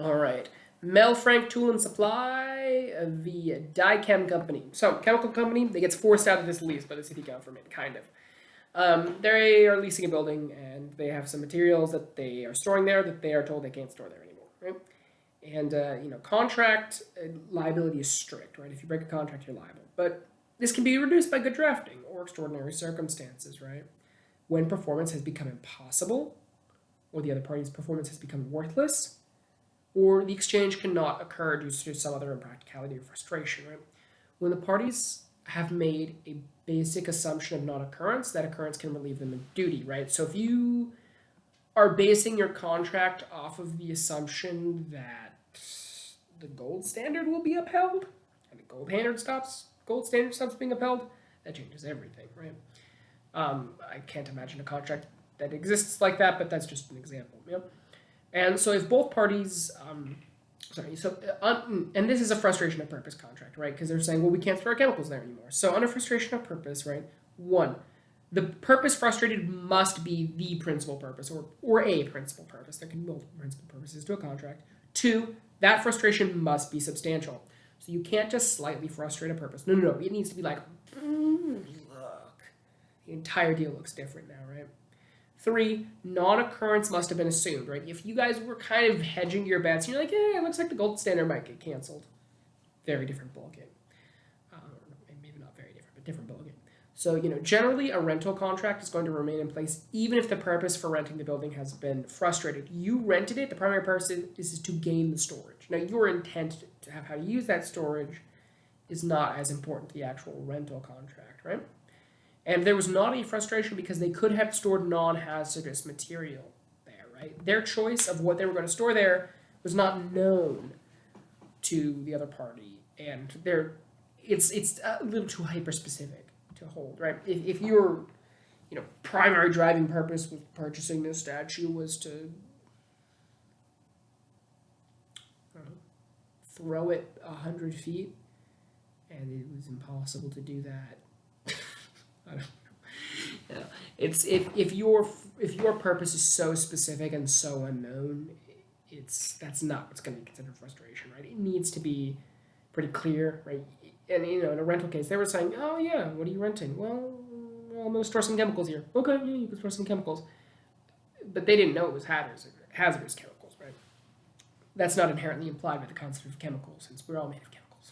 All right. Mel Frank Tool and Supply, the Chem company. So, chemical company, they gets forced out of this lease by the city government, kind of. They are leasing a building, and they have some materials that they are storing there that they are told they can't store there anymore, right? And contract liability is strict, right? If you break a contract, you're liable. But this can be reduced by good drafting or extraordinary circumstances, right? When performance has become impossible, or the other party's performance has become worthless, or the exchange cannot occur due to some other impracticality or frustration, right? When the parties have made a basic assumption of non-occurrence, that occurrence can relieve them of duty, right? So if you are basing your contract off of the assumption that the gold standard will be upheld, and the gold standard stops being upheld, that changes everything, right? I can't imagine a contract that exists like that, but that's just an example. Yep. And so if both parties, and this is a frustration of purpose contract, right? Because they're saying, well, we can't throw our chemicals there anymore. So under frustration of purpose, right? One, the purpose frustrated must be the principal purpose or a principal purpose. There can be multiple principal purposes to a contract. Two, that frustration must be substantial. So you can't just slightly frustrate a purpose. No. It needs to be like, look, the entire deal looks different now, right? Three, non-occurrence must have been assumed, right? If you guys were kind of hedging your bets, you're like, it looks like the gold standard might get canceled. Very different ballgame. Maybe not very different, but different ballgame. So, generally a rental contract is going to remain in place even if the purpose for renting the building has been frustrated. You rented it, the primary purpose is to gain the storage. Now, your intent to have how to use that storage is not as important to the actual rental contract, right? And there was not any frustration because they could have stored non-hazardous material there, right? Their choice of what they were going to store there was not known to the other party, and it's a little too hyper-specific to hold, right? If your primary driving purpose with purchasing this statue was to throw it 100 feet, and it was impossible to do that. I don't know. It's if your purpose is so specific and so unknown, that's not what's going to be considered frustration, right? It needs to be pretty clear, right? And in a rental case, they were saying, "Oh yeah, what are you renting?" Well, I'm going to store some chemicals here. Okay, yeah, you can store some chemicals, but they didn't know it was hazardous chemicals, right? That's not inherently implied by the concept of chemicals, since we're all made of chemicals.